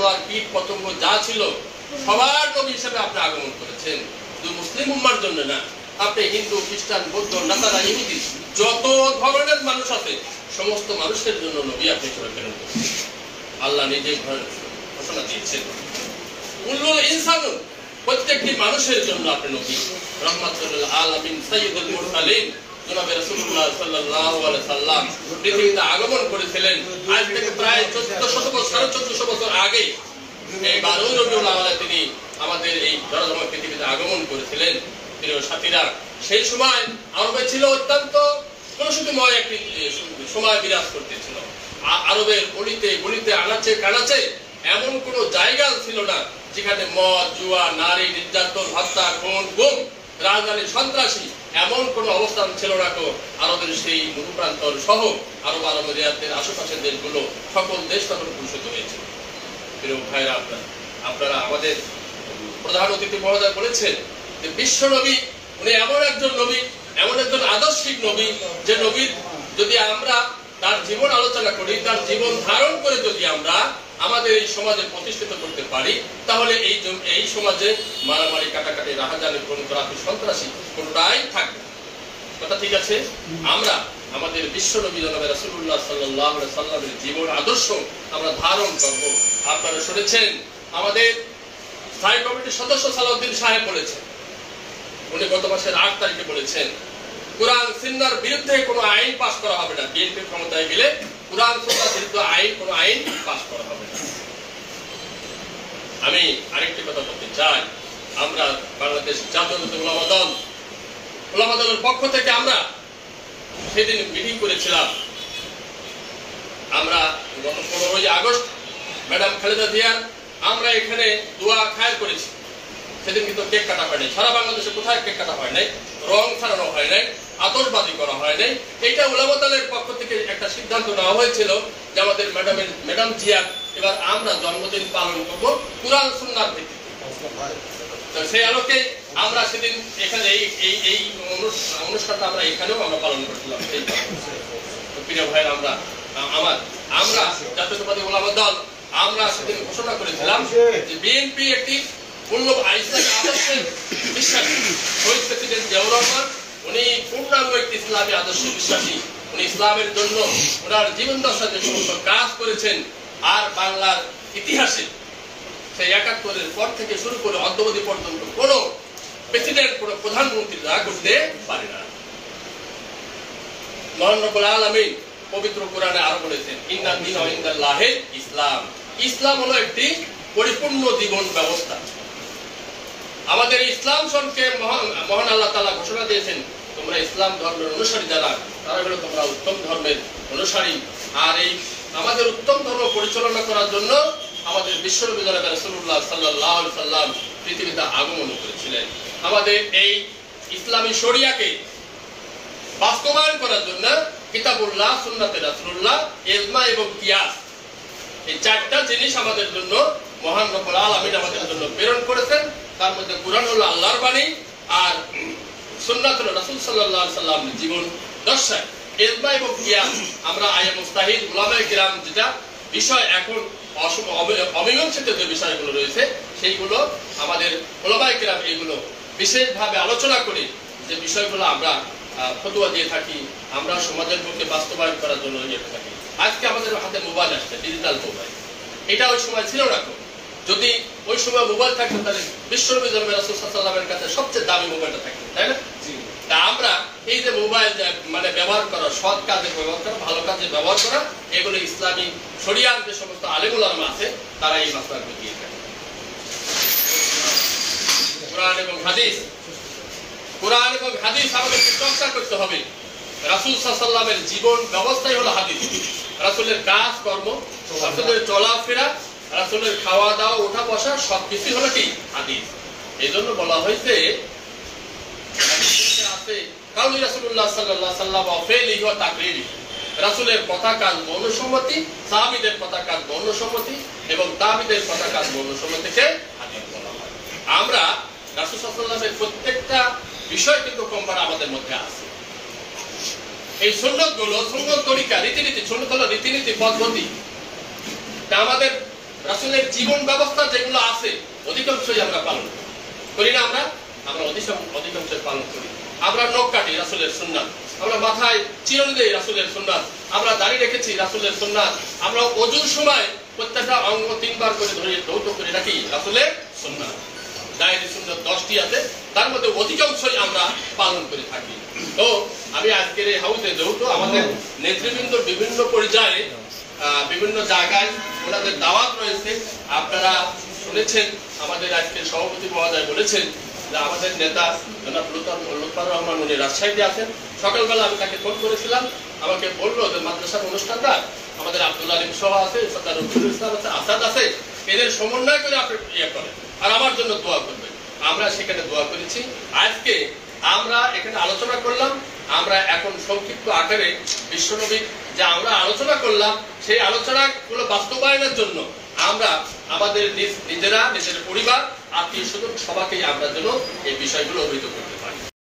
জানোয়ার কীট পতঙ্গ যা ছিল সবার নবী হিসেবে আপনি আগমন করেছেন। শুধু মুসলিম উম্মার জন্য না, আপনি হিন্দু, খ্রিস্টান, বৌদ্ধ, নাসারা, ইহুদি যত ধরনের মানুষ আছে সমস্ত মানুষের জন্য নবী আপনি হিসেবে প্রেরণ করেছেন। আল্লাহ নিজে ঘোষণা দিয়েছেন কুল্লুল ইনসানুন, প্রত্যেকটি মানুষের জন্য আপনি নবী। রাহমাতুল আলামিন সাইয়্যিদুল মুরসালিন জনাবে রাসূলুল্লাহ সাল্লাল্লাহু আলাইহি সাল্লাম পৃথিবীতে আগমন করেছিলেন আজ থেকে প্রায় 1400 বছর আগে। এই 12 রবিউল আউয়ালে তিনি আমাদের এই জনজমা পৃথিবীতে আগমন করেছিলেন। প্রিয় সাথীরা, সেই সময় আরবে ছিল অত্যন্ত কলুষিতময় একটি সময় বিরাজ করতেছিল। আরবের অলিতে গলিতে আনাচে কানাচে এমন কোনো জায়গা ছিল না যেখানে মদ, জুয়া, নারী নির্যাতন, হত্যা, খুন, গুম, রাজধানী, সন্ত্রাসী এমন কোনো অবস্থান ছিল না। আরবের সেই মরুপ্রান্তর সহ আরব আরবের আশেপাশের দেশগুলো সকল দেশ তখন কলুষিত হয়েছিল। প্রিয় ভাইরা, আপনারা আমাদের প্রধান অতিথি মহোদয় বলেছেন যে বিশ্ব নবী উনি এমন একজন নবী, এমন একজন আদর্শিক নবী, যে নবীর যদি আমরা তার জীবন আলোচনা করি, তার জীবন ধারণ করে যদি আমরা আমাদের এই সমাজে প্রতিষ্ঠিত করতে পারি, তাহলে এই সমাজে মারামারি, কাটাকাটি, রাহাজানি, খুন-খারাপি, সন্ত্রাসী কোনটাই থাকবে। কথা ঠিক আছে? আমরা আমাদের বিশ্ব নবী জনাবে রাসূলুল্লাহ সাল্লাল্লাহু আলাইহি সাল্লামের জীবন আদর্শ আমরা ধারণ করব। আপনারা শুনেছেন আমাদের স্থায়ী কমিটির সদস্য সালাউদ্দিন সাহেব বলেছেন, উনি গত মাসের 8 তারিখে বলেছেন কোরআন সুন্নাহর বিরুদ্ধে কোনো আইন পাস করা হবে না। বিএনপি ক্ষমতায় গেলে কোরআন সুন্নাহর বিরুদ্ধে কোনো আইন পাস করা হবে না। আমি আরেকটি কথা বলতে চাই, আমরা বাংলাদেশ জাতীয়তাবাদী ওলামা দলের পক্ষ থেকে আমরা সেদিন মিটিং করেছিলাম। আমরা গত 15 আগস্ট ম্যাডাম খালেদা জিয়ার আমরা এখানে দোয়া খায়র করেছি। সেদিন কিন্তু কেক কাটা হয় নাই। সারা বাংলাদেশে কোথায় কেক কাটা হয় নাই, রং ছাড়ানো হয় নাই, আতশবাজি করা হয় নাই। এইটা ওলামা দলের পক্ষ থেকে একটা সিদ্ধান্ত নেওয়া হয়েছিল যে আমাদের ম্যাডাম জিয়া এবার আমরা জন্মদিন পালন করবো কুরআন সুন্নাহর ভিত্তিতে। সেই আলোকে আমরা সেদিন এখানে এই অনুষ্ঠানটা আমরা এখানেও আমরা পালন করছিলাম। প্রিয় ভাইরা, আমরা জাতীয়তাবাদী ওলামা দল আমরা সেদিন ঘোষণা করেছিলাম যে বিএনপি একটি মূল্য ইসলামী আদর্শে বিশ্বাসী। শহীদ প্রেসিডেন্ট জিয়াউর রহমান উনি পূর্ণাঙ্গ একটি ইসলামী আদর্শে বিশ্বাসী। উনি ইসলামের জন্য ওনার জীবন দশা যে সমস্ত কাজ করেছেন, আর বাংলার ইতিহাসে সেই ৭১-এর পর থেকে শুরু করে অদ্যাবধি পর্যন্ত কোন প্রেসিডেন্ট, কোন প্রধানমন্ত্রী তা করতে পারে না। মহান রব্বুল আলামিন পবিত্র কোরআনে আরো বলেছেন ইন্না দীনা ইনদাল্লাহিল ইসলাম। ইসলাম হলো একটি পরিপূর্ণ জীবন ব্যবস্থা। আমাদের ইসলাম সম্পর্কে মহান আল্লাহ তাআলা ঘোষণা দিয়েছেন, তোমরা ইসলাম ধর্মের অনুসারী যারা, তারা হলো তোমরা উত্তম ধর্মের অনুসারী। আর এই আমাদের উত্তম ধর্ম পরিচালনা করার জন্য আমাদের বিশ্বনবী জনাবে রাসূলুল্লাহ সাল্লাল্লাহু আলাইহি সাল্লাম পৃথিবীতে আগমন করেছিলেন। আমাদের এই ইসলামী শরিয়াকে বাস্তবায়ন করার জন্য কিতাবুল্লাহ, সুন্নাতে রাসূলুল্লাহ, ইজমা এবং কিয়াস, এই 4টা জিনিস আমাদের জন্য মহান রব্বুল আলামিন আমাদের জন্য প্রেরণ করেছেন। তার মধ্যে কোরআন হলো আল্লাহর বাণী, আর সুন্নাত হলো রাসূল সাল্লাল্লাহু আলাইহি সাল্লামের জীবন দর্শা। ইজমা এবং কিয়াস আমরা আয়ে মুস্তাহিদ উলামায়ে কিরাম যেটা বিষয় এখন অমীমাংসিত যে বিষয়গুলো রয়েছে সেইগুলো আমাদের উলামায়ে কিরাম এইগুলো বিশেষভাবে আলোচনা করে যে বিষয়গুলো আমরা ফতোয়া দিয়ে থাকি, আমরা সমাজের পক্ষে বাস্তবায়ন করার জন্য নিয়ে থাকি। আজকে আমাদের হাতে মোবাইল আসছে, ডিজিটাল মোবাইল। এটা ওই সময় ছিল না। যদি ওই সময় মোবাইল থাকতো তাহলে বিশ্বনবী জনাবে রাসূল সাল্লাল্লাহু আলাইহি ওয়াসাল্লামের কাছে সবচেয়ে দামি মোবাইলটা থাকতো, তাই না? তা আমরা এই যে মোবাইল মানে ব্যবহার করা, সৎ কাজে ব্যবহার করা, ভালো কাজে ব্যবহার করা, এগুলো ইসলামী শরিয়ার যে সমস্ত আলেম উলামা আছে তারা এই মাসলাগুলো দিয়ে থাকে। কোরআন এবং হাদিস আমাদের চর্চা করতে হবে। রাসূল সাল্লাল্লাহু আলাইহি ওয়াসাল্লামের জীবন ব্যবস্থাই হলো হাদিস। রাসূলের কাজ কর্ম, রাসূলের চলাফেরা, রাসূলের খাওয়া দাওয়া, ওঠা বসা সবকিছু হলো কি হাদিস। এই জন্য বলা হয়েছে কাউলি রাসূলুল্লাহ সাল্লাল্লাহু আলাইহি ওয়াসাল্লাম ওয়াফেলিহি ওয়া তাকরিরি, রাসূলের কথা কাজ বর্ণসম্মতি, সাহাবীদের কথা কাজ বর্ণসম্মতি এবং তাবিদের কথা কাজ বর্ণসম্মতিকে হাদিস বলা হয়। আমরা রাসূল সাল্লাল্লাহু আলাইহি ওয়াসাল্লামের প্রত্যেকটা বিষয় কিন্তু কম্পার আমাদের মধ্যে আছে। এই সুন্নাতগুলো, সুন্নাত তরিকা, রীতিনীতি, সুন্নাত হলো রীতিনীতি পদ্ধতি। তা আমাদের রাসূলের জীবন ব্যবস্থা যেগুলো আছে অধিকাংশই আমরা পালন করি না। আমরা অধিকাংশই পালন করি। আমরা নখ কাটি রাসূলের সুন্নাত, আমরা মাথায় চিরুনি দেই রাসূলের সুন্নাত, আমরা দাড়ি রেখেছি রাসূলের সুন্নাত, আমরা ওযুর সময় প্রত্যেকটা অঙ্গ 3 বার করে ধরে ধৌত করে রাখি রাসূলের সুন্নাত। ডায়েরি সুন্নাত 10টি আছে, তার মধ্যে অধিকাংশই আমরা পালন করে থাকি। তো আমি আজকের এই হাউসে যেহেতু আমাদের নেতৃবৃন্দ বিভিন্ন পর্যায়ে বিভিন্ন জায়গায় ওনাদের দাওয়াত রয়েছে, আপনারা শুনেছেন আমাদের আজকের সভাপতি মহোদয় বলেছেন যে আমাদের নেতা জনাব লুৎফর রহমান উনি রাজশাহীতে আছেন। সকালবেলা আমি তাকে ফোন করেছিলাম, আমাকে বললো যে মাদ্রাসার অনুষ্ঠানটা আমাদের আব্দুল আলিম সহ আছে, সরদার রফিকুল ইসলাম আছে, আসাদ আছে, এদের সমন্বয় করে আপনি ইয়ে করেন আর আমার জন্য দোয়া করবেন। আমরা সেখানে দোয়া করেছি। আজকে আমরা এখানে আলোচনা করলাম, আমরা এখন সংক্ষিপ্ত আকারে বিশ্বনবী যে আমরা আলোচনা করলাম সেই আলোচনাগুলো বাস্তবায়নের জন্য আমরা আমাদের নিজেরা, নিজের পরিবার, আত্মীয় স্বজন সবাইকে আমরা যেন এই বিষয়গুলো অবহিত করতে পারি।